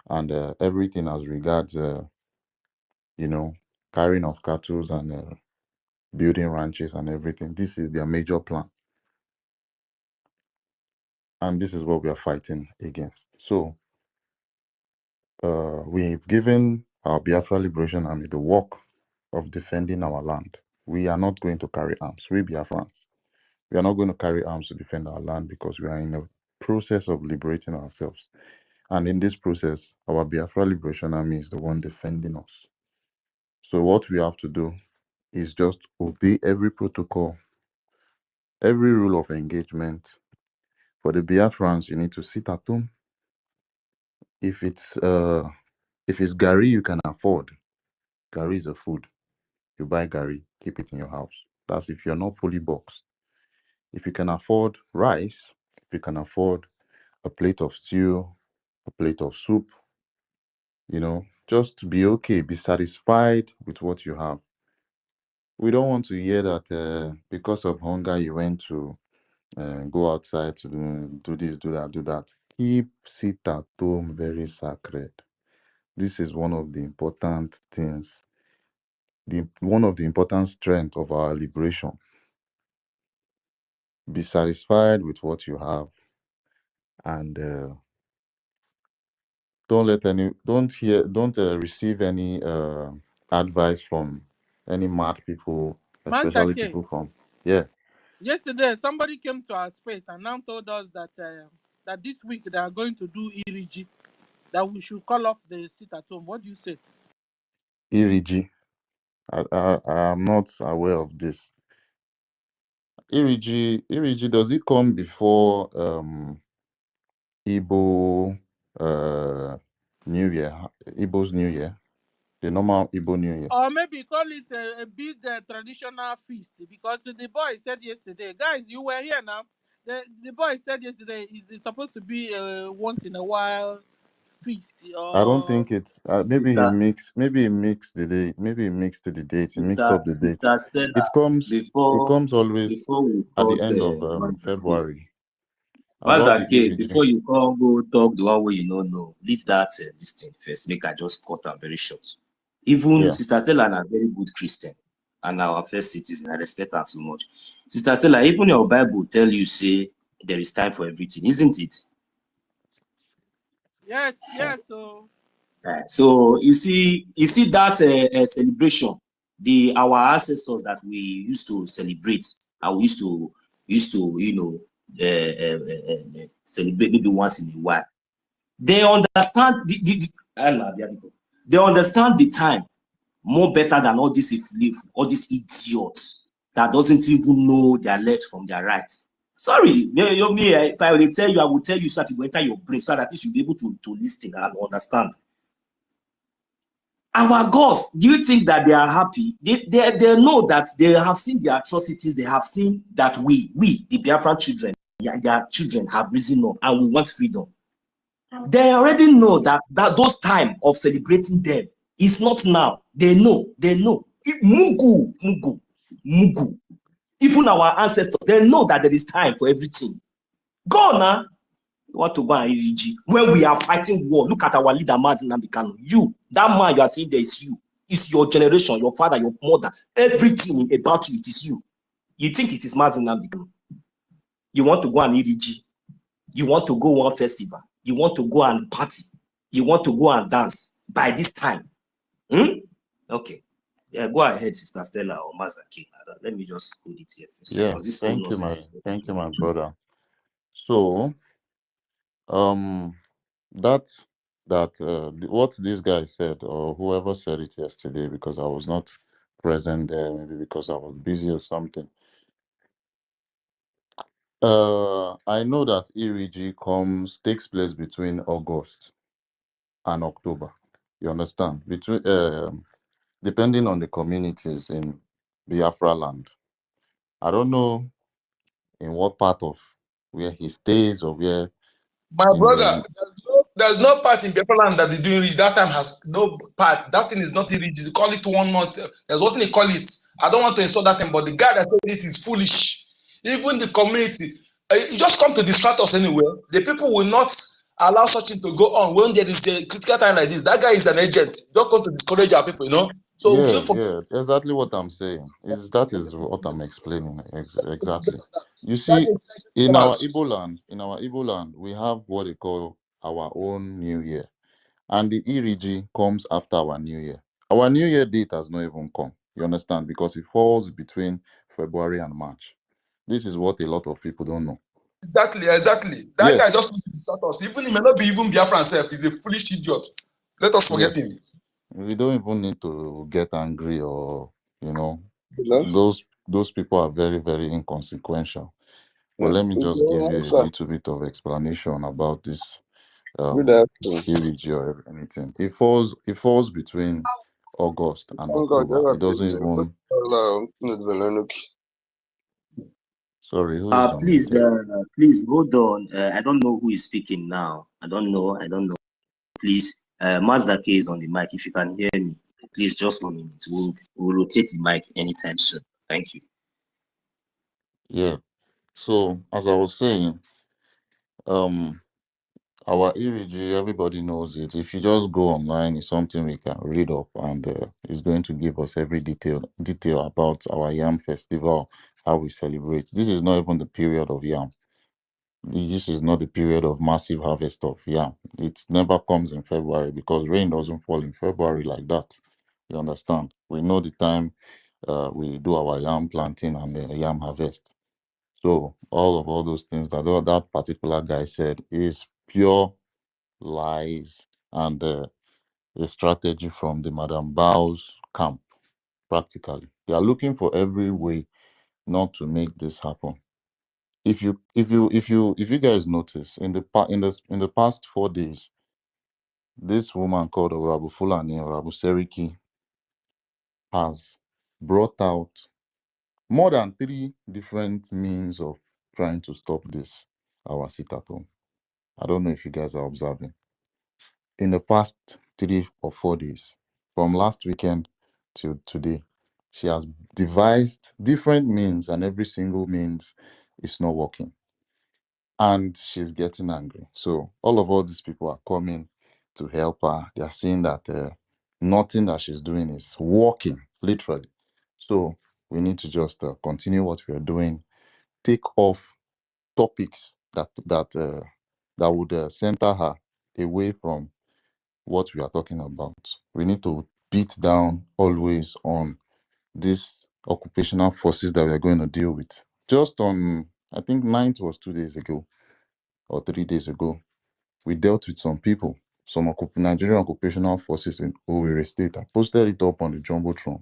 and everything as regards, you know, carrying of cattle and building ranches and everything. This is their major plan, and this is what we are fighting against. So we've given our Biafra Liberation Army the work of defending our land. We are not going to carry arms. We Biafrans, we are not going to carry arms to defend our land because we are in a process of liberating ourselves. And in this process, our Biafra Liberation Army is the one defending us. So what we have to do is just obey every protocol, every rule of engagement. For the Biafrans, you need to sit at home. If it's gari you can afford, gari is a food. You buy gari, keep it in your house. That's if you're not fully boxed. If you can afford rice, if you can afford a plate of stew, a plate of soup, just be okay, be satisfied with what you have. We don't want to hear that because of hunger you went to go outside to do this, do that, do that. Keep sit at home very sacred. This is one of the important things, one of the important strengths of our liberation. Be satisfied with what you have, and don't receive any advice from any mad people, especially people from Yesterday, somebody came to our space and now told us that that this week they are going to do BRGIE, that we should call off the sit at home. What do you say? BRGIE. I am not aware of this. BRGIE, does it come before Igbo New Year, Igbo's New Year, the normal Igbo New Year? Or maybe call it a big traditional feast, because the boy said yesterday, guys, you were here now. The boy said yesterday it's supposed to be once in a while feast. I don't think it's maybe he mixed the day, maybe he mixed the date, he mixed up the date. Stella, It comes always at the end of February. Master K, before you come go talk the one way you know, leave that this thing first. Make I just cut am very short. Even Sister Stella is a very good Christian and our first citizen. I respect her so much. Sister Stella, even your Bible tell you say there is time for everything, isn't it? Yes. So you see that celebration, our ancestors that we used to celebrate, and we used to celebrate maybe once in a while. They understand they understand the time more better than all these idiots that doesn't even know their left from their right. Sorry, if I will tell you, I will tell you so that it will enter your brain, so that you should be able to listen and understand. Our gods, do you think that they are happy? They know that they have seen the atrocities. They have seen that we the Biafran children, their children have risen up and we want freedom. They already know that those time of celebrating them is not now. They know. Mugu. Even our ancestors, they know that there is time for everything. Go now. You want to go and EFIK-IBIBIO when we are fighting war? Look at our leader, Mazin Nambikano. That man you are seeing there is you. It's your generation, your father, your mother. Everything about you, it is you. You think it is Mazin Nambikano? You want to go and EFIK-IBIBIO? You want to go one festival? You want to go and party? You want to go and dance by this time? Okay. Yeah, go ahead, Sister Stella or Master King. Let me just hold it here first. Yeah, thank you, my brother. So, what this guy said, or whoever said it yesterday, because I was not present there, maybe because I was busy or something. I know that EFIK-IBIBIO takes place between August and October. You understand? Between depending on the communities in Biafra land. I don't know in what part of where he stays or where. My brother, there's no part in Biafra land that they're doing rich. That time has no part. That thing is not rich. You call it 1 month. There's what they call it. I don't want to insult that thing, but the guy that said it is foolish. Even the community, you just come to distract us anywhere. The people will not allow such thing to go on when there is a critical time like this. That guy is an agent. Don't come to discourage our people, you know. So we Yeah, should forget yeah, exactly what I'm saying. That is what I'm explaining exactly. You that see, in our Igbo land, we have what they call our own New Year, and the ERG comes after our New Year. Our New Year date has not even come. You understand? Because it falls between February and March. This is what a lot of people don't know. exactly. That guy Yes, just wants to start us. Even he may not be even Biafra himself. He's a foolish idiot. Let us forget yes. him. We don't even need to get angry or, you know, Hello? those people are very, very inconsequential. But Yeah. let me just give you a Good little bit of explanation about this afternoon. EVG or anything. It falls between August and Thank God, October. It doesn't good even. hello. Sorry, who is on Please, mute? please hold on. I don't know who is speaking now. I don't know. Please, Mazda K is on the mic. If you can hear me, please just 1 minute. We'll rotate the mic anytime soon. Thank you. Yeah. So as I was saying, um, our EVG, everybody knows it. If you just go online, it's something we can read up, and it's going to give us every detail about our Yam Festival, how we celebrate. This is not even the period of Yam. This is not the period of massive harvest of yam. It never comes in February because rain doesn't fall in February like that. You understand? We know the time we do our yam planting and the yam harvest. So all those things that particular guy said is pure lies and a strategy from the Madam Bao's camp. Practically, they are looking for every way not to make this happen. If you guys notice in the past 4 days, this woman called Orabu Fulani or Orabu Seriki has brought out more than three different means of trying to stop this our sit at home. I don't know if you guys are observing. In the past 3 or 4 days, from last weekend till today, she has devised different means, and every single means is not working. And she's getting angry. So all these people are coming to help her. They are seeing that nothing that she's doing is working, literally. So we need to just continue what we are doing. Take off topics that would center her away from what we are talking about. We need to beat down always on these occupational forces that we are going to deal with. Just on, I think 9th was 2 days ago or 3 days ago, we dealt with some people, some Nigerian occupational forces in Owerri State. I posted it up on the Jumbotron.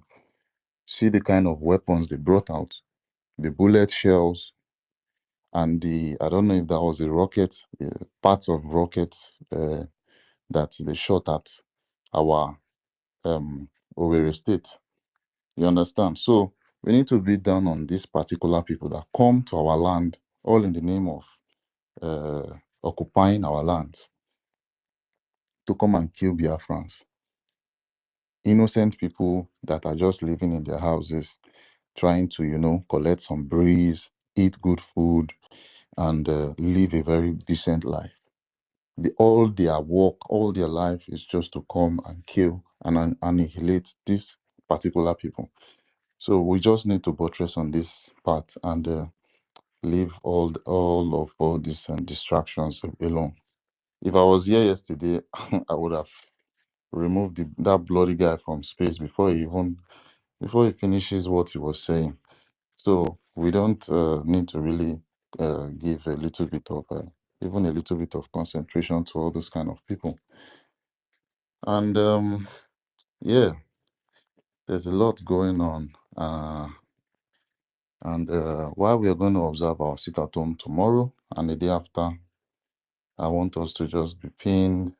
See the kind of weapons they brought out, the bullet shells, and I don't know if that was a rocket, part of rockets that they shot at our Owerri State. You understand? So we need to beat down on these particular people that come to our land all in the name of occupying our lands to come and kill Biafrans. Innocent people that are just living in their houses, trying to, collect some breeze, eat good food, and live a very decent life. All their work, all their life is just to come and kill and annihilate these particular people. So we just need to buttress on this part and leave all these distractions alone. If I was here yesterday, I would have removed that bloody guy from space before he finishes what he was saying. So we don't need to really give a little bit of even a little bit of concentration to all those kind of people. And yeah, there's a lot going on. And while we are going to observe our sit at home tomorrow and the day after, I want us to just be paying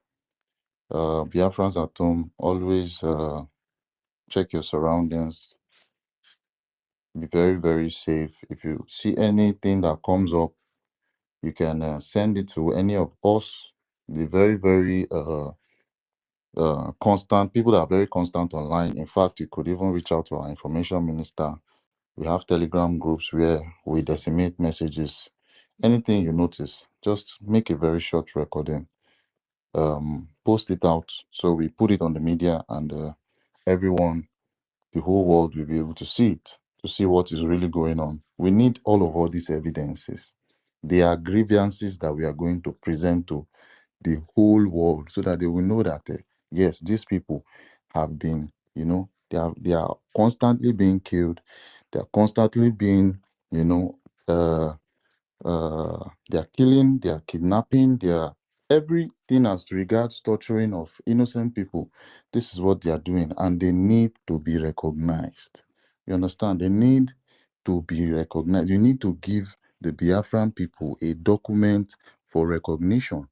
Biafrans at home. Always check your surroundings. Be very, very safe. If you see anything that comes up, you can send it to any of us. The very, very constant people that are very constant online. In fact, you could even reach out to our information minister. We have Telegram groups where we decimate messages. Anything you notice, just make a very short recording. post it out. So we put it on the media, and everyone, the whole world, will be able to see it, to see what is really going on. We need all these evidences. They are grievances that we are going to present to the whole world, so that they will know that yes, these people have been, they are constantly being killed, they are constantly being, you know, they are killing, they are kidnapping, they are everything as regards torturing of innocent people. This is what they are doing, and they need to be recognized. You understand? They need to be recognized. You need to give the Biafran people a document for recognition.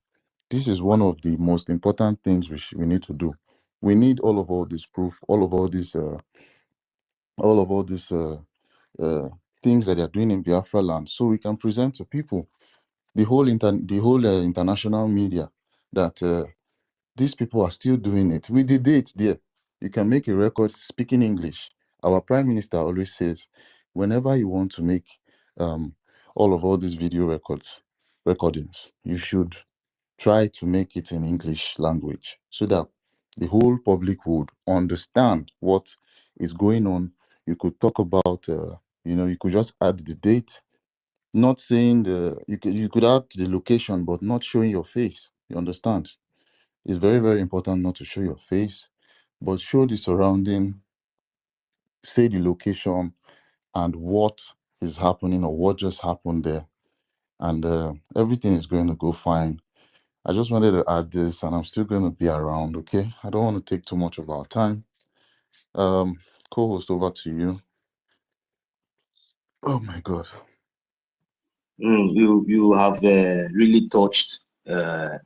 This is one of the most important things we need to do. We need all this proof, all of these uh, things that they are doing in Biafra land, so we can present to people, the whole international media, that these people are still doing it. With the date there, you can make a record speaking English. Our prime minister always says, whenever you want to make um, all these video recordings, you should try to make it in English language, so that the whole public would understand what is going on. You could talk about, you could just add the date, not saying you could add the location, but not showing your face. You understand? It's very, very important not to show your face, but show the surrounding, say the location and what is happening or what just happened there, and everything is going to go fine. I just wanted to add this, and I'm still going to be around. Okay, I don't want to take too much of our time. Co-host, over to you. Oh my God. You have really touched a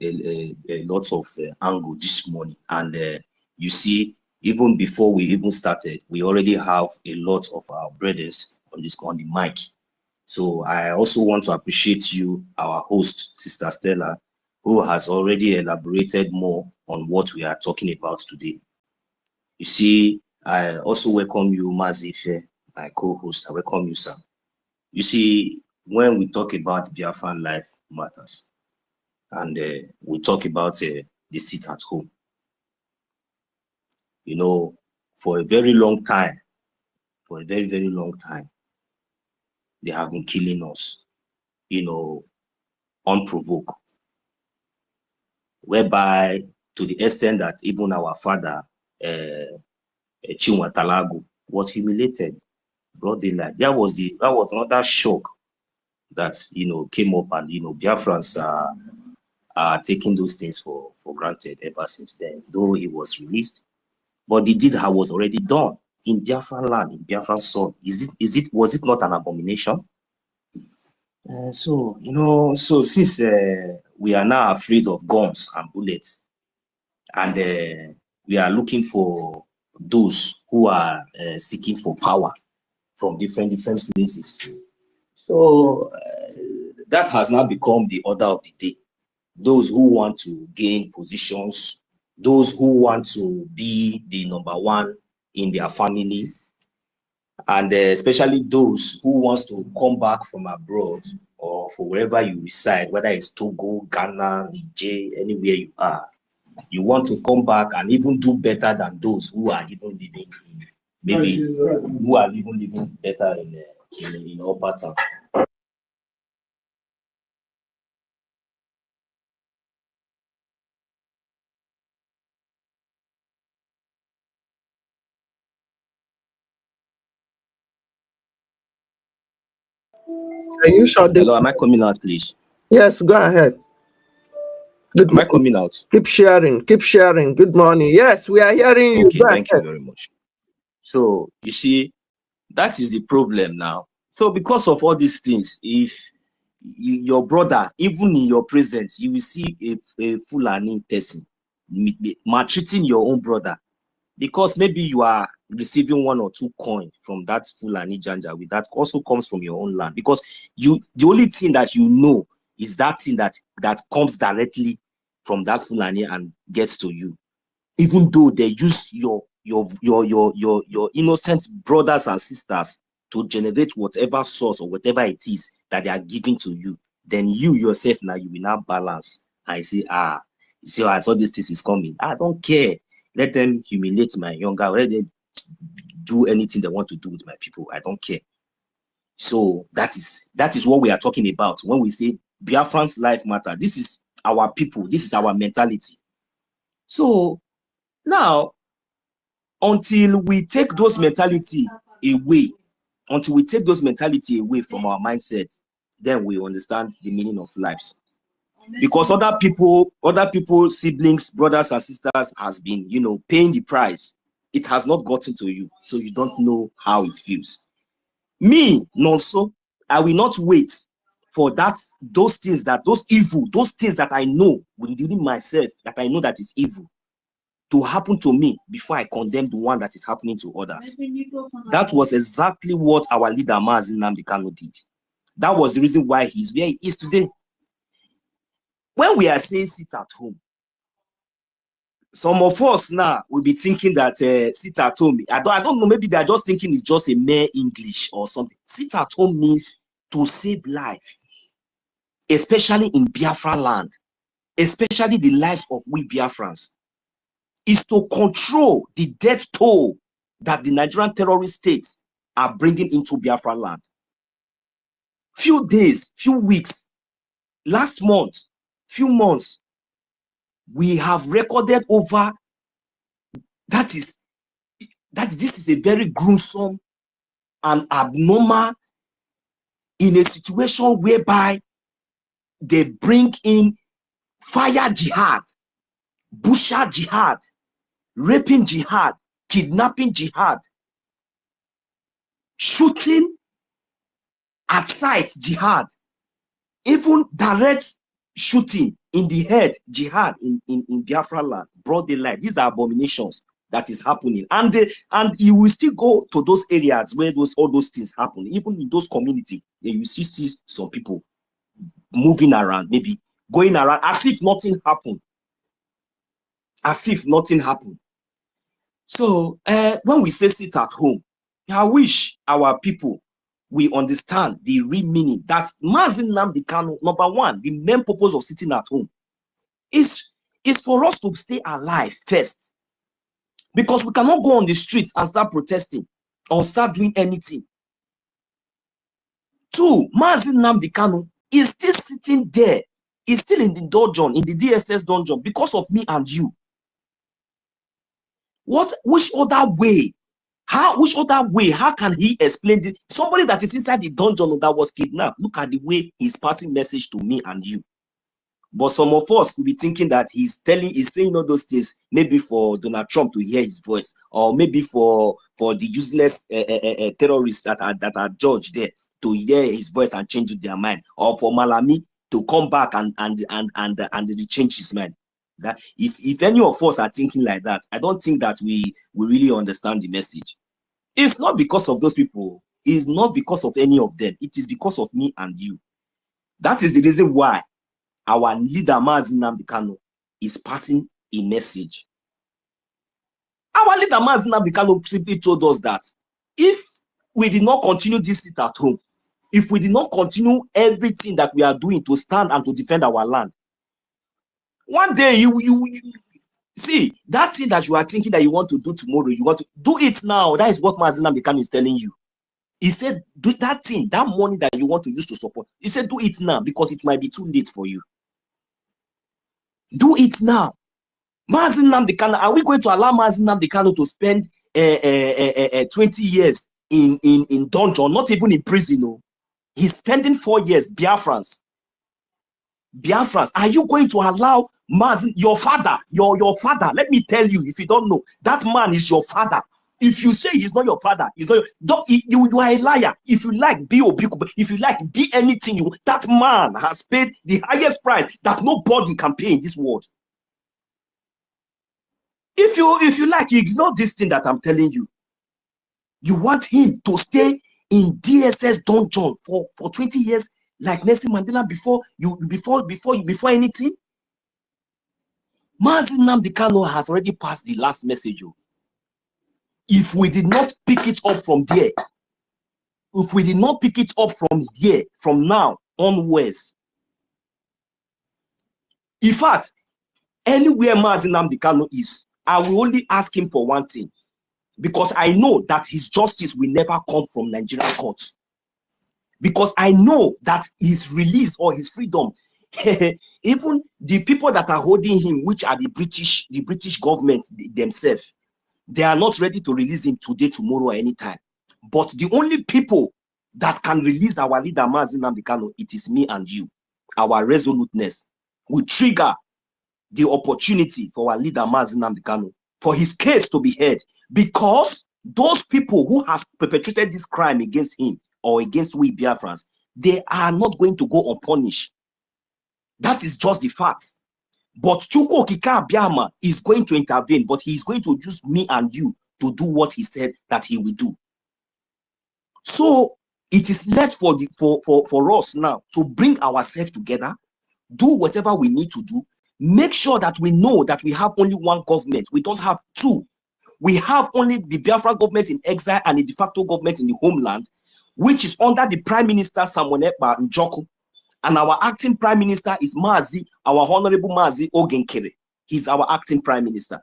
lot of angle this morning, and you see, even before we even started, we already have a lot of our brothers on the mic. So I also want to appreciate you, our host, Sister Stella, who has already elaborated more on what we are talking about today. You see, I also welcome you, Mazife, my co-host. I welcome you, sir. You see, when we talk about Biafran life matters, and we talk about the sit at home, you know, for a very long time, very long time, they have been killing us, unprovoked, whereby to the extent that even our father, Chinwatalago, was humiliated, broad daylight. That was another shock that came up, and Biafrans are taking those things for granted ever since then, though he was released. But the deed was already done in Biafran land, in Biafran soil. Was it not an abomination? So since we are now afraid of guns and bullets, and we are looking for those who are seeking for power from different places. So that has now become the order of the day. Those who want to gain positions, those who want to be the number one in their family, and especially those who wants to come back from abroad or for wherever you reside, whether it's Togo, Ghana, Niger, anywhere you are, you want to come back and even do better than those who are even living in, maybe who are even living better in upper town. Are you sure? Hello, am I coming out, please? Yes, go ahead. Am I coming out? Keep sharing. Keep sharing. Good morning. Yes, we are hearing you. Okay, thank you very much. So you see, that is the problem now. So because of all these things, if your brother, even in your presence, you will see a Fulani person maltreating your own brother, because maybe you are receiving 1 or 2 coins from that Fulani Janja, with that also comes from your own land, because the only thing that you know is that thing that comes directly from that Fulani and gets to you, even though they use your innocent brothers and sisters to generate whatever source or whatever it is that they are giving to you. Then you yourself now, you will now balance and say, You see, I saw this is coming. I don't care. Let them humiliate my younger. Let them do anything they want to do with my people. I don't care. So that is what we are talking about when we say Biafran's life matter. This is our people. This is our mentality. So now, until we take those mentality away, from our mindset, then we understand the meaning of lives. Because other people, siblings, brothers and sisters has been, paying the price. It has not gotten to you, so you don't know how it feels. Me, also, I will not wait for those things that I know within myself, that I know that is evil, to happen to me before I condemn the one that is happening to others. That was exactly what our leader Mazi Nnamdi Kanu did. That was the reason why he's where he is today. When we are saying sit at home, some of us now will be thinking that sit at home, I don't know, maybe they're just thinking it's just a mere English or something. Sit at home means to save life, especially in Biafra land, especially the lives of we Biafrans, is to control the death toll that the Nigerian terrorist states are bringing into Biafra land. Few days, few weeks, last month, few months, we have recorded over that this is a very gruesome and abnormal, in a situation whereby they bring in fire jihad, busha jihad, raping jihad, kidnapping jihad, shooting at sight jihad, even direct shooting in the head jihad in Biafra land, broad daylight. These are abominations that is happening, and you will still go to those areas where all those things happen. Even in those communities, you see some people moving around, maybe going around as if nothing happened, So when we say sit at home, I wish our people we understand the real meaning that Mazi Nnamdi Kanu, number one, the main purpose of sitting at home is for us to stay alive first. Because we cannot go on the streets and start protesting or start doing anything. Two, Mazi Nnamdi Kanu is still sitting there. He's still in the dungeon, in the DSS dungeon, because of me and you. Which other way? Which other way? How can he explain it? Somebody that is inside the dungeon that was kidnapped, look at the way he's passing message to me and you. But some of us will be thinking that he's saying all those things maybe for Donald Trump to hear his voice, or maybe for the useless terrorists that are judged there to hear his voice and change their mind, or for Malami to come back and change his mind. That if any of us are thinking like that, I don't think that we really understand the message. It's not because of those people. It's not because of any of them. It is because of me and you. That is the reason why our leader Mazi Nnamdi Kanu is passing a message. Our leader Mazi Nnamdi Kanu simply told us that if we did not continue this sit at home, if we did not continue everything that we are doing to stand and to defend our land, one day you see that thing that you are thinking that you want to do tomorrow, you want to do it now. That is what Mazi Nnamdi Kanu is telling you. He said, do that thing, that money that you want to use to support. He said, do it now because it might be too late for you. Do it now. Mazi Nnamdi Kanu, are we going to allow Mazi Nnamdi Kanu to spend 20 years in dungeon, not even in prison? No. He's spending 4 years, Biafrans. Are you going to allow Mazi, your father, your father? Let me tell you, if you don't know, that man is your father. If you say he's not your father, he's not you are a liar. If you like, be Obiku, if you like, be anything that man has paid the highest price that nobody can pay in this world. If you like, you ignore this thing that I'm telling you. You want him to stay in DSS dungeon for 20 years like Nelson Mandela before anything? Mazi Nnamdi Kanu has already passed the last message. If we did not pick it up from there, from now onwards, in fact, Anywhere Mazi Nnamdi Kanu is, I will only ask him for one thing, because I know that his justice will never come from Nigerian courts. Because I know that his release or his freedom, even the people that are holding him, which are the British government themselves, they are not ready to release him today, tomorrow, or anytime. But the only people that can release our leader Mazi Nnamdi Kanu, it is me and you. Our resoluteness will trigger the opportunity for our leader Mazi Nnamdi Kanu for his case to be heard, because those people who have perpetrated this crime against him or against we Biafrans, they are not going to go unpunished. That is just the facts. But Chukwu Okike Abiama is going to intervene, but he is going to use me and you to do what he said that he will do. So it is left for us now to bring ourselves together, do whatever we need to do, make sure that we know that we have only one government. We don't have two. We have only the Biafra government in exile and the de facto government in the homeland, which is under the Prime Minister Samuel Ekpa Njoku. And our acting Prime Minister is Mazi, our Honorable Mazi Ogenkere. He's our acting Prime Minister.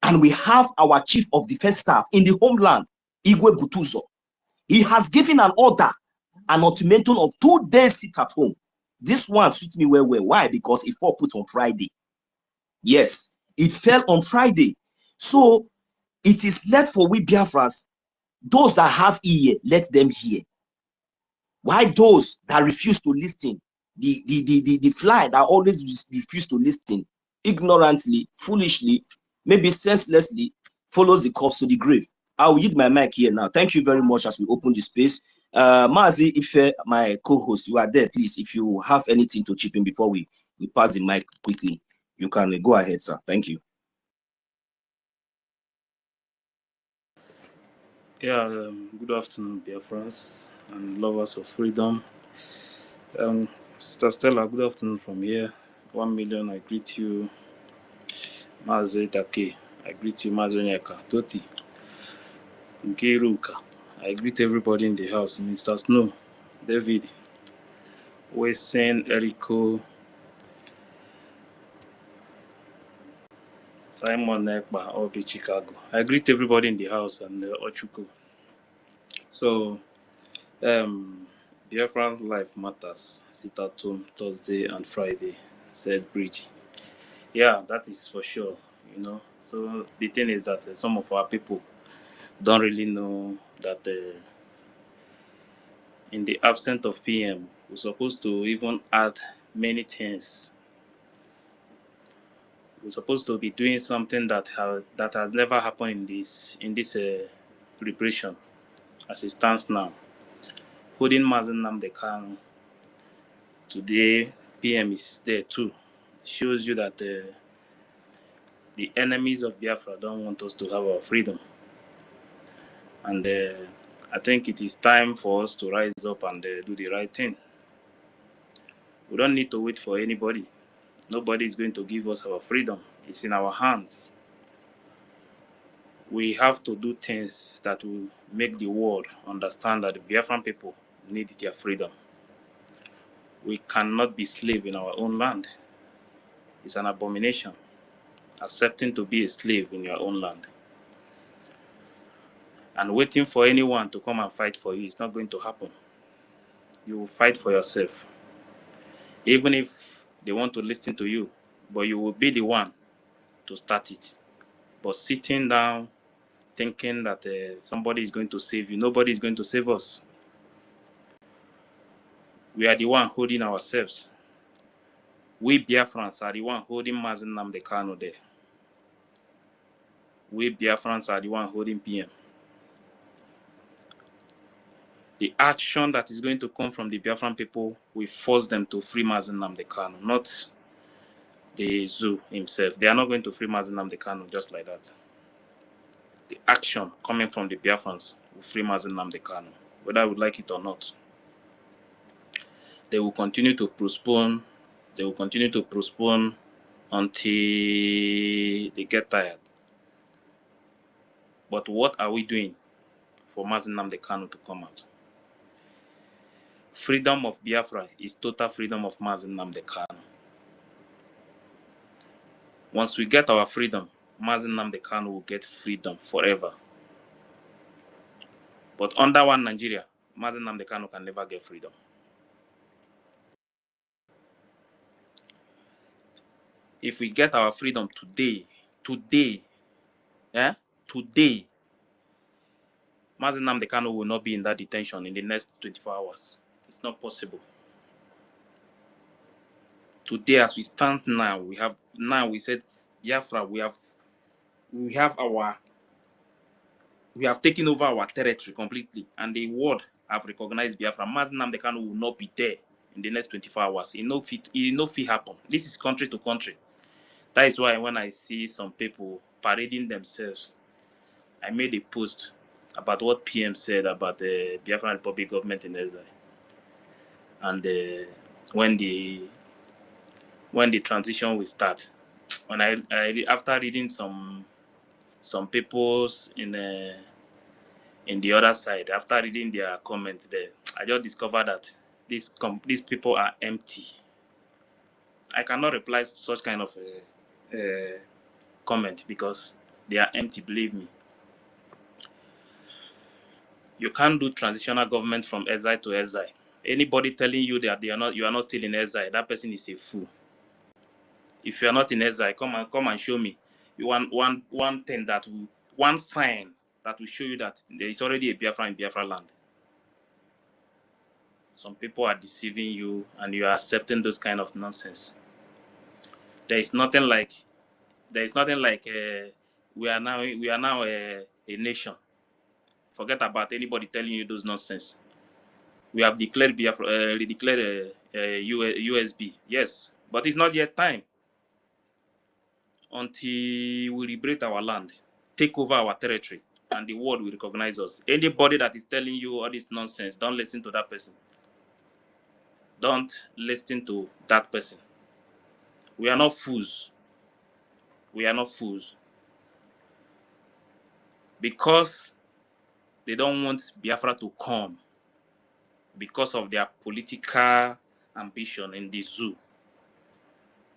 And we have our Chief of Defense Staff in the homeland, Igwe Butuzo. He has given an order, an ultimatum of 2 days sit at home. This one suits me well. Why? Because it fell put on Friday. Yes, it fell on Friday. So it is left for we Biafrans, those that have ear, let them hear. Why those that refuse to listen, the fly that always refuse to listen, ignorantly, foolishly, maybe senselessly, follows the corpse to the grave. I will yield my mic here now. Thank you very much as we open the space. Mazi, if my co-host, you are there, please, if you have anything to chip in before we pass the mic quickly, you can go ahead, sir. Thank you. Yeah, good afternoon, BIAFRANS and lovers of freedom. Sister Stella, good afternoon from here. 1 million, I greet you. Mazi Take, I greet you. Mazi Onyeka, Toti, Nkiruka, I greet everybody in the house. Mr. Snow, David, Wesen, Eriko, Simon Ekpa, Obi Chicago. I greet everybody in the house and Ochuko. So, BIAFRANS Life Matters, sit at home Thursday and Friday, said BRGIE. Yeah, that is for sure, you know. So the thing is that some of our people don't really know that in the absence of PM, we're supposed to even add many things. We're supposed to be doing something that has never happened in this liberation as it stands now. Holding Mazi Nnamdi Kanu today, PM is there too. Shows you that the enemies of Biafra don't want us to have our freedom. And I think it is time for us to rise up and do the right thing. We don't need to wait for anybody. Nobody is going to give us our freedom. It's in our hands. We have to do things that will make the world understand that the Biafran people need their freedom. We cannot be slaves in our own land. It's an abomination, accepting to be a slave in your own land. And waiting for anyone to come and fight for you is not going to happen. You will fight for yourself. Even if they want to listen to you, but you will be the one to start it. But sitting down, thinking that somebody is going to save you, nobody is going to save us. We are the one holding ourselves. We Biafrans are the one holding Mazi Nnamdi Kanu there. We Biafrans are the one holding PM. The action that is going to come from the Biafran people will force them to free Mazi Nnamdi Kanu, not the zoo himself. They are not going to free Mazi Nnamdi Kanu just like that. The action coming from the Biafrans will free Mazi Nnamdi Kanu, whether I would like it or not. They will continue to postpone. They will continue to postpone until they get tired. But what are we doing for Mazi Nnamdi Kanu to come out? Freedom of Biafra is total freedom of Mazi Nnamdi Kanu. Once we get our freedom, Mazen Nnamdi Kanu will get freedom forever. But under one Nigeria, Mazen Nnamdi Kanu can never get freedom. If we get our freedom today, today, Mazen Nnamdi Kanu will not be in that detention in the next 24 hours. It's not possible. Today, as we stand now, we said, Biafra, we have taken over our territory completely, and the world have recognized Biafra. Mazen Nnamdi Kanu will not be there in the next 24 hours. It no fit happen. This is country to country. That is why when I see some people parading themselves, I made a post about what PM said about the Biafran Republic government in exile, and when the transition will start. When I after reading some people's in the other side, after reading their comments there, I just discovered that these people are empty. I cannot reply to such kind of comment because they are empty. Believe me. You can't do transitional government from exile to exile. Anybody telling you that you are not still in exile, that person is a fool. If you are not in exile, come and show me. You want one thing one sign that will show you that there is already a Biafra in Biafra land. Some people are deceiving you, and you are accepting those kind of nonsense. There is nothing like we are now a nation. Forget about anybody telling you those nonsense. We have declared Biafra, redeclared USB, yes, but it's not yet time. Until we liberate our land, take over our territory, and the world will recognize us. Anybody that is telling you all this nonsense, don't listen to that person. Don't listen to that person. We are not fools. We are not fools. Because they don't want Biafra to come because of their political ambition in the zoo.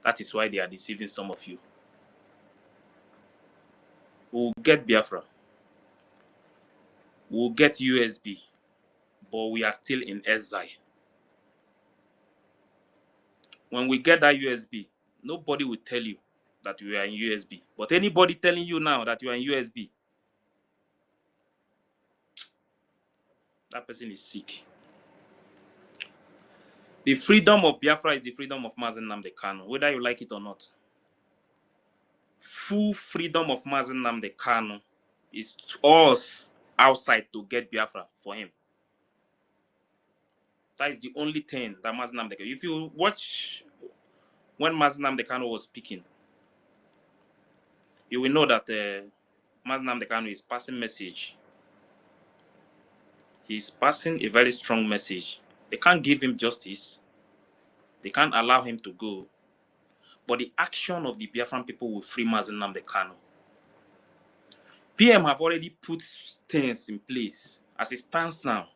That is why they are deceiving some of you. We'll get Biafra. We'll get USB, but we are still in exile. When we get that USB, nobody will tell you that you are in USB. But anybody telling you now that you are in USB, that person is sick. The freedom of Biafra is the freedom of Mazen Nnamdi Kanu, whether you like it or not. Full freedom of Mazen Nnamdi Kanu is us outside to get Biafra for him. That is the only thing that Mazen Nnamdi Kanu. If you watch when Mazen Nnamdi Kanu was speaking, you will know that Mazen Nnamdi Kanu is passing message. He's passing a very strong message. They can't give him justice. They can't allow him to go. But the action of the Biafran people will free Mazen Nnamdi Kanu. PM have already put things in place. As it stands now,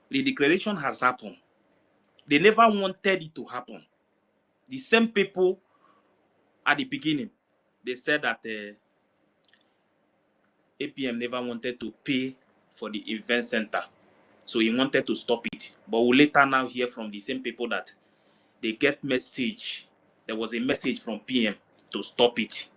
the declaration has happened. They never wanted it to happen. The same people at the beginning, they said that APM never wanted to pay for the event center. So he wanted to stop it. But we'll later now hear from the same people that they get message. There was a message from PM to stop it.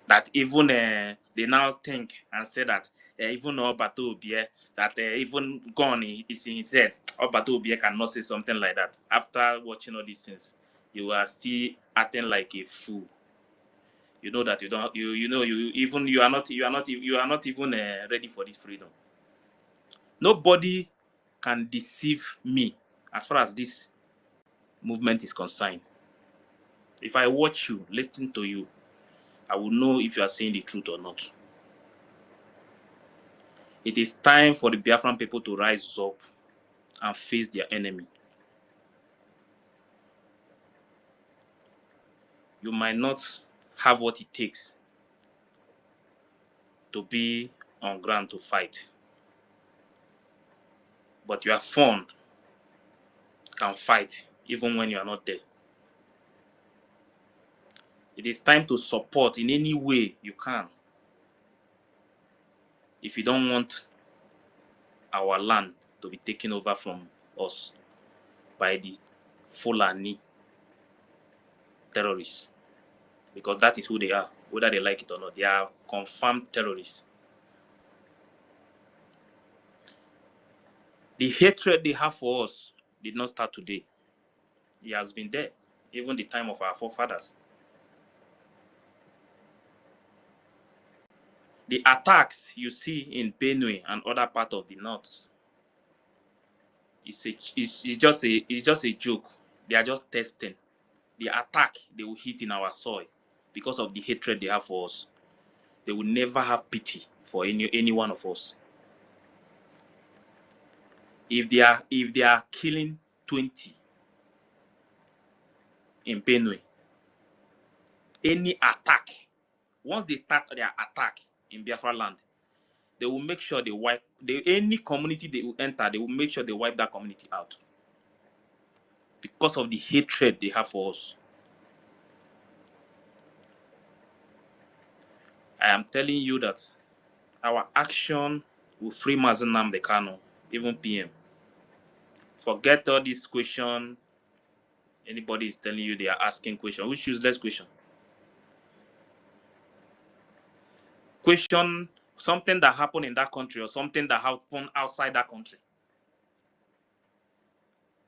That even they now think and say that even Obato Obie, that even gone is in his head. Obato Obie cannot say something like that. After watching all these things, you are still acting like a fool. You know that you don't. You are not even ready for this freedom. Nobody can deceive me as far as this movement is concerned. If I watch you, listen to you, I will know if you are saying the truth or not. It is time for the Biafran people to rise up and face their enemy. You might not have what it takes to be on ground to fight, but your fund can fight even when you are not there. It is time to support in any way you can. If you don't want our land to be taken over from us by the Fulani terrorists, because that is who they are, whether they like it or not. They are confirmed terrorists. The hatred they have for us did not start today. It has been there, even the time of our forefathers. The attacks you see in Benue and other parts of the north, it's just a joke. They are just testing. The attack they will hit in our soil because of the hatred they have for us. They will never have pity for any one of us. If they are killing 20 in Benue, any attack, once they start their attack in Biafra land, they will make sure they wipe any community they will enter. They will make sure they wipe that community out because of the hatred they have for us. I am telling you that our action will free Mazi Nnamdi Kanu, even PM. Forget all this question. Anybody is telling you they are asking question. Which useless question? Question something that happened in that country or something that happened outside that country.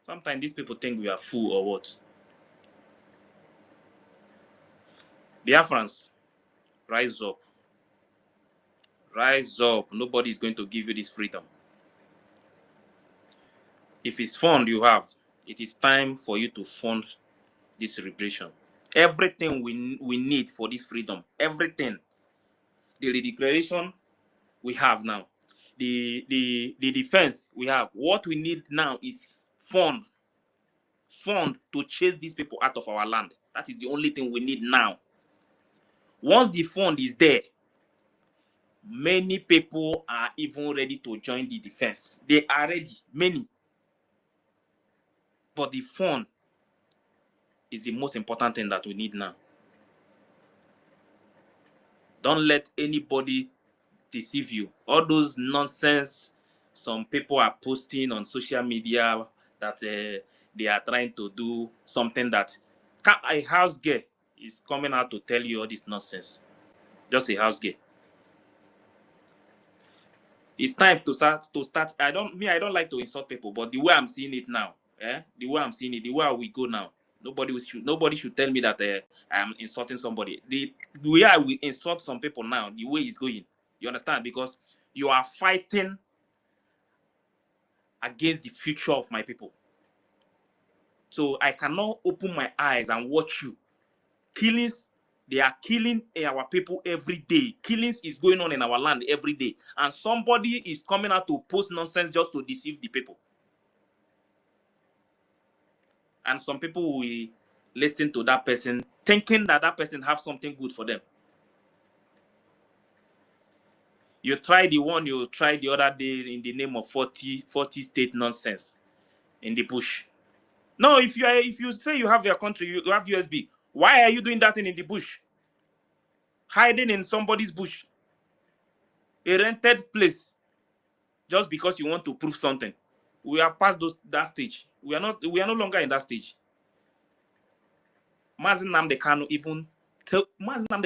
Sometimes these people think we are fool or what. Biafrans, rise up. Rise up. Nobody is going to give you this freedom. If it's fund you have, it is time for you to fund this liberation. Everything we need for this freedom, everything. The declaration we have now, the defense we have. What we need now is fund to chase these people out of our land. That is the only thing we need now. Once the fund is there, many people are even ready to join the defense. They are ready, many. But the fund is the most important thing that we need now. Don't let anybody deceive you. All those nonsense some people are posting on social media that they are trying to do something that a house girl is coming out to tell you all this nonsense. Just a house girl. It's time to start. I don't like to insult people, but the way I'm seeing it now, the way I'm seeing it, the way we go now, nobody should tell me that I'm insulting somebody. The way I will insult some people now, the way it's going, you understand? Because you are fighting against the future of my people. So I cannot open my eyes and watch you. Killings, they are killing our people every day. Killings is going on in our land every day. And somebody is coming out to post nonsense just to deceive the people. And some people will listen to that person thinking that that person have something good for them. You try the one you tried the other day in the name of 40 state nonsense in the bush. No, if you say you have your country, you have USB. Why are you doing that in the bush? Hiding in somebody's bush, a rented place, just because you want to prove something. We have passed that stage. We are no longer in that stage. Mazi Nnamdi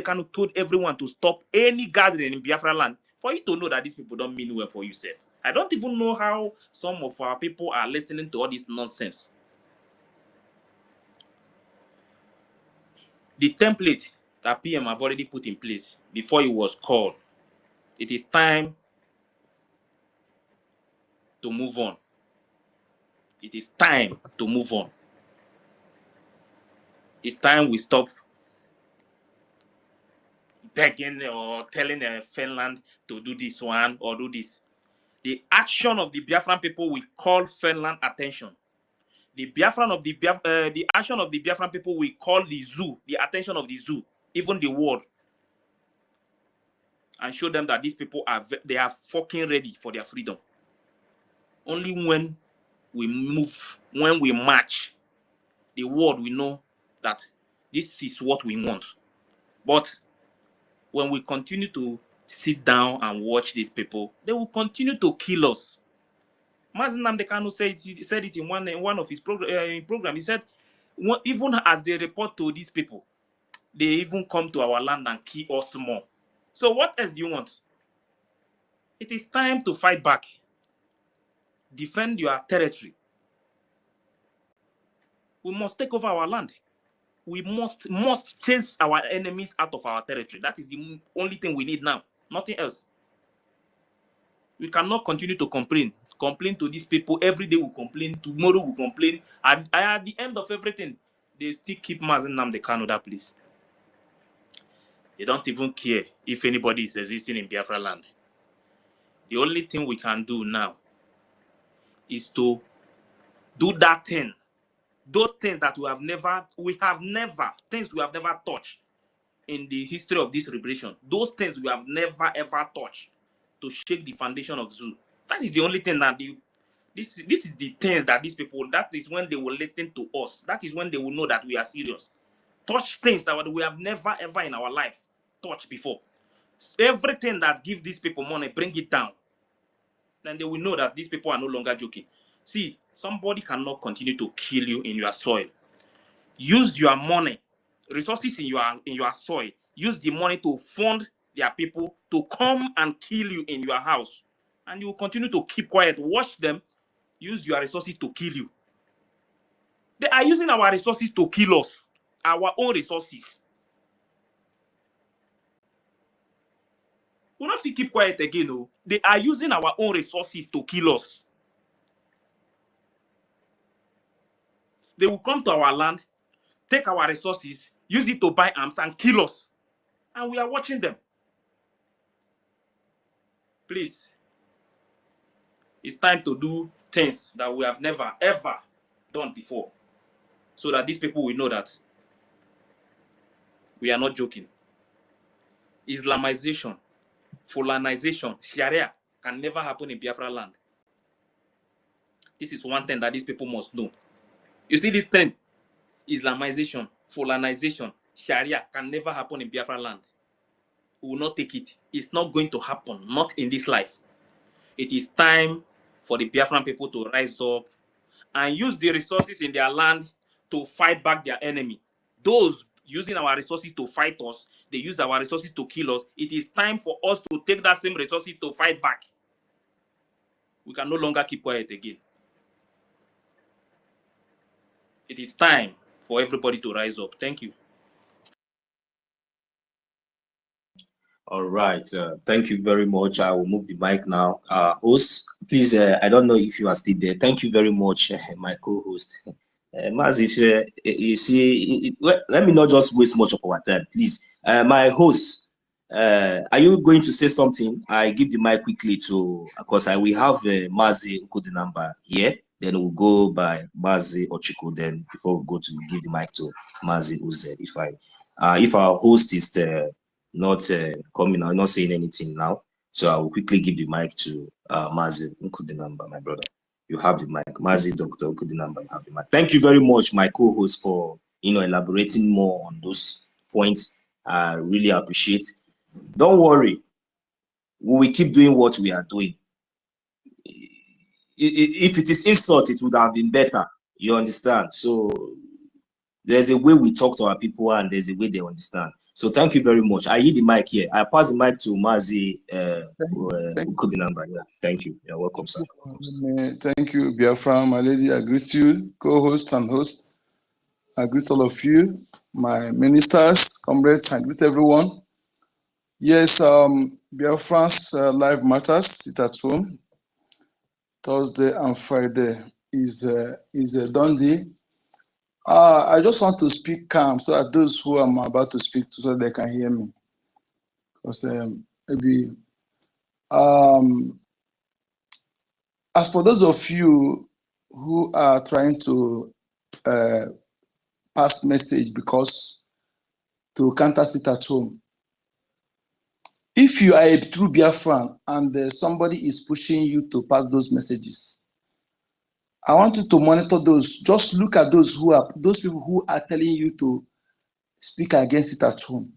Kanu told everyone to stop any gathering in Biafra land. For you to know that these people don't mean well for you, sir. I don't even know how some of our people are listening to all this nonsense. The template that PM have already put in place before it was called, it is time to move on. It is time to move on. It's time we stop begging or telling Finland to do this one or do this. The action of the Biafran people will call Finland attention. The action of the Biafran people will call the zoo, the attention of the zoo, even the world, and show them that these people they are fucking ready for their freedom. Only when we move, when we march, the world will know that this is what we want. But when we continue to sit down and watch these people, they will continue to kill us. Mazi Nnamdi Kanu said it in one of his program. He said, even as they report to these people, they even come to our land and kill us more. So what else do you want? It is time to fight back. Defend your territory. We must take over our land. We must chase our enemies out of our territory. That is the only thing we need now. Nothing else. We cannot continue to complain to these people. Every day we complain. Tomorrow we complain. At the end of everything, they still keep Mazi Nnamdi Kanu that place. They don't even care if anybody is existing in Biafra land. The only thing we can do now is to do that thing. Those things that we have never touched in the history of this liberation. Those things we have never ever touched to shake the foundation of Zoo. That is the only thing that this is the things that these people, that is when they will listen to us. That is when they will know that we are serious. Touch things that we have never ever in our life touched before. Everything that gives these people money, bring it down. Then they will know that these people are no longer joking. See, somebody cannot continue to kill you in your soil. Use your money, resources in your soil. Use the money to fund their people to come and kill you in your house. And you will continue to keep quiet. Watch them use your resources to kill you. They are using our resources to kill us. Our own resources. We'll not keep quiet again. No. They are using our own resources to kill us. They will come to our land, take our resources, use it to buy arms and kill us. And we are watching them. Please. It's time to do things that we have never, ever done before. So that these people will know that we are not joking. Islamization, Fulanization, Sharia can never happen in Biafra land. This is one thing that these people must know. You see this thing? Islamization, Fulanization, Sharia can never happen in Biafra land. We will not take it. It's not going to happen, not in this life. It is time for the Biafran people to rise up and use the resources in their land to fight back their enemy. Those using our resources to fight us, they use our resources to kill us. It is time for us to take that same resources to fight back. We can no longer keep quiet again. It is time for everybody to rise up. Thank you. All right. Thank you very much. I will move the mic now. Host, please, I don't know if you are still there. Thank you very much, my co-host. Maz, if you see, let me not just waste much of our time, please. My host, are you going to say something? I give the mic quickly to, of course, I will have Mazi Nkudi number here. Then we'll go by Mazi Ochiko. Then before we go to give the mic to Mazi Uze, if our host is not coming, I'm not saying anything now. So I will quickly give the mic to Mazi Nkudi number, my brother. You have the mic. Mazi, Dr. Nkudi number, you have the mic. Thank you very much, my co-host, for elaborating more on those points. I really appreciate. Don't worry, we will keep doing what we are doing. If it is insult, it would have been better. You understand? So there's a way we talk to our people, and there's a way they understand. So thank you very much. I yield the mic here. I pass the mic to Mazi Nkudi number. Yeah, thank you. You're welcome, sir. Thank you, Biafra, my lady. I greet you, co-host and host. I greet all of you, my ministers, comrades. I greet everyone. Yes, Biafran's life matters. Sit at home. Thursday and Friday is a done deal. I just want to speak calm so that those who I'm about to speak to, so they can hear me. Because maybe as for those of you who are trying to pass message because to counter sit at home, if you are a true Biafran and somebody is pushing you to pass those messages, I want you to monitor those. Just look at those people who are telling you to speak against it at home.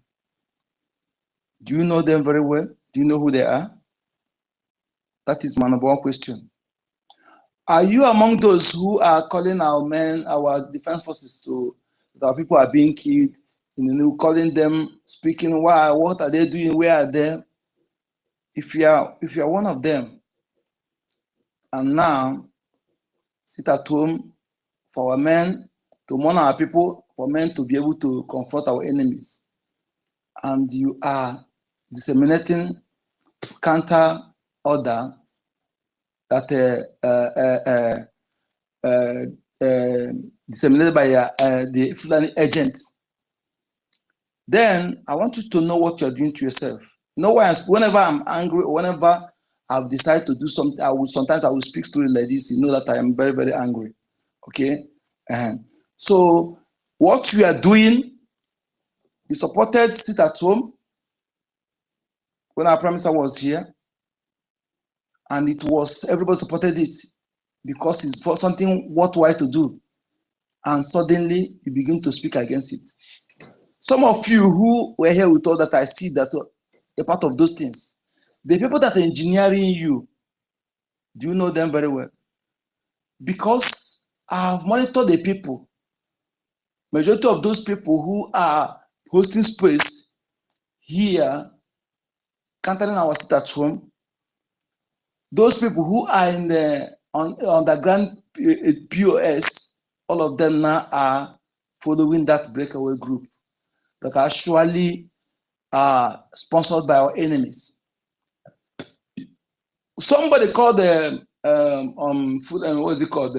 Do you know them very well? Do you know who they are? That is my number one question. Are you among those who are calling our men, our defense forces to, that our people are being killed, calling them, speaking, why, what are they doing, where are they? If you are one of them, and now sit at home for our men to mourn our people, for men to be able to confront our enemies, and you are disseminating counter order that disseminated by the Fulani agents, then I want you to know what you're doing to yourself. You know why? Whenever I'm angry, or whenever I've decided to do something, sometimes I will speak story like this. You know that I am very, very angry. Okay, so what we are doing is supported sit at home when our prime minister was here, and it was everybody supported it because it's something worthwhile to do, and suddenly you begin to speak against it. Some of you who were here with us that I see that a part of those things, the people that are engineering you, do you know them very well? Because I've monitored the people. Majority of those people who are hosting space here, countering our sit at home, those people who are in the underground POS, all of them now are following that breakaway group that are actually sponsored by our enemies. Somebody called the what is it called?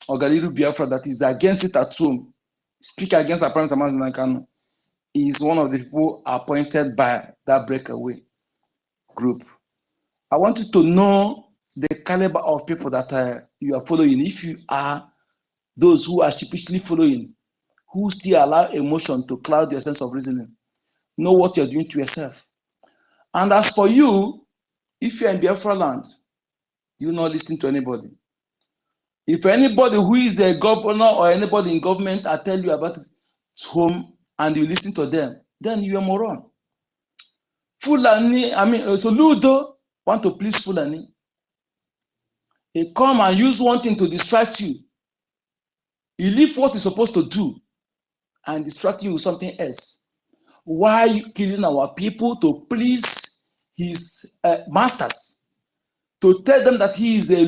Ogaliru Biafra, that is against it at home, speak against our Prime Minister, is one of the people appointed by that breakaway group. I want you to know the caliber of people that you are following. If you are those who are sheepishly following, who still allow emotion to cloud your sense of reasoning, know what you're doing to yourself. And as for you, if you're in Biafra land, you not listen to anybody. If anybody who is a governor or anybody in government I tell you about his home and you listen to them, then you're a moron. Fulani, so Ludo want to please Fulani. He come and use one thing to distract you. He leave what he's supposed to do and distract you with something else. Why are you killing our people to please his masters? To tell them that he is a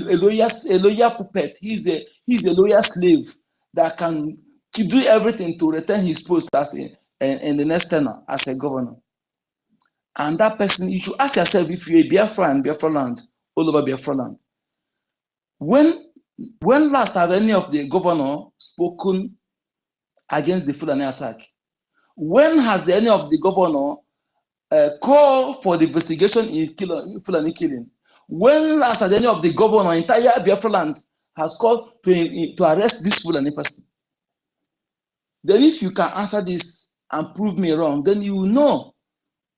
loyal puppet, he's a loyal slave that can do everything to retain his post as in the next tenure as a governor. And that person, you should ask yourself, if you're a Biafra in Biafra land, all over Biafra land, when last have any of the governor spoken against the Fulani attack? When has any of the governor called for the investigation in Fulani killing? When last has any of the governor entire Biafra land has called to arrest this Fulani person? Then if you can answer this and prove me wrong, then you will know.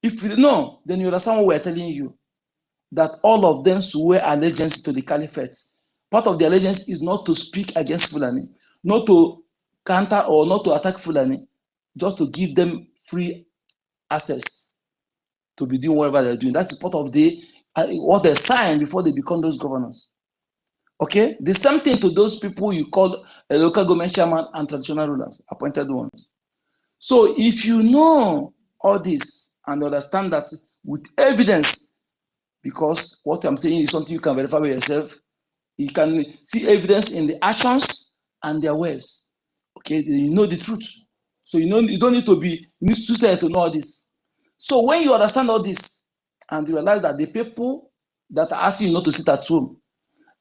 If you know, then you understand what we're telling you. That all of them swear allegiance to the caliphate. Part of the allegiance is not to speak against Fulani, not to counter or not to attack Fulani, just to give them free access to be doing whatever they're doing. That's part of what they signed before they become those governors. Okay? The same thing to those people you call a local government chairman and traditional rulers, appointed ones. So if you know all this and understand that with evidence, because what I'm saying is something you can verify by yourself, you can see evidence in the actions and their words. Okay, you know the truth. So you don't need to be suicidal to know all this. So when you understand all this and you realize that the people that are asking you not to sit at home,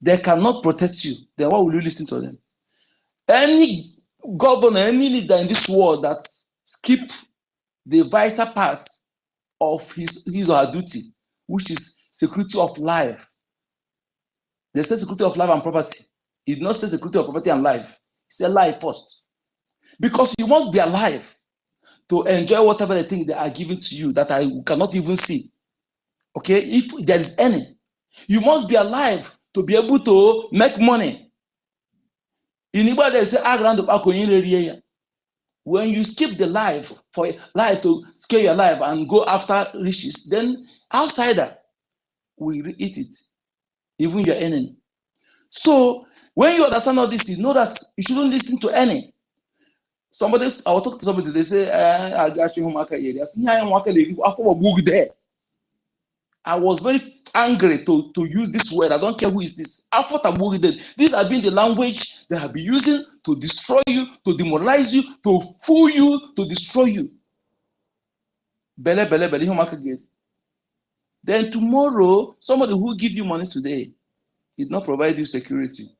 they cannot protect you, then why will you listen to them? Any governor, any leader in this world that skip the vital part of his or her duty, which is security of life. They say security of life and property. It did not say security of property and life. It said life first. Because you must be alive to enjoy whatever the thing they are giving to you that I cannot even see. Okay, if there is any, you must be alive to be able to make money. Anybody say, When you skip the life for life to scare your life and go after riches, then outsider will eat it, even your enemy. So when you understand all this, you know that you shouldn't listen to any. Somebody, I was talking to somebody, they say, I got you home. I was very angry to use this word. I don't care who is this. These have been the language they have been using to destroy you, to demoralize you, to fool you, to destroy you. Then tomorrow, somebody who give you money today did not provide you security.